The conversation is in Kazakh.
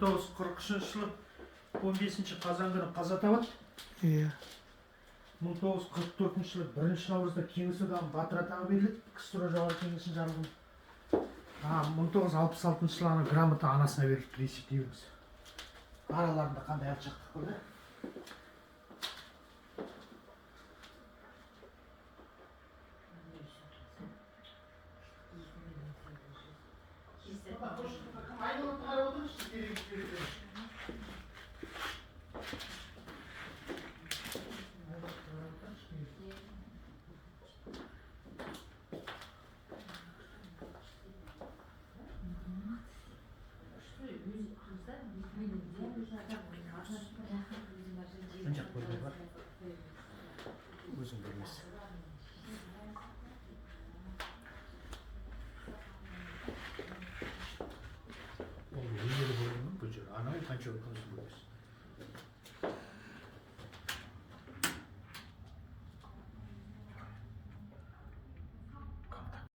1943 жылы 15 қазан күні қаза табады. Иә. 1944 жылы 1 наурызда Кеңес одағының батыр атағы беріледі, КСР жоғарғы кеңесінің жарлығымен. 1966 жылы ана грамота анасына берілді, есептейміз. Араларында қандай алшақтық бар да? Жан-жақ бөлме бар. Өзің бөлмесі. Бұл өнері бөлімі, бұл жер. Анау қанша бөлмесі.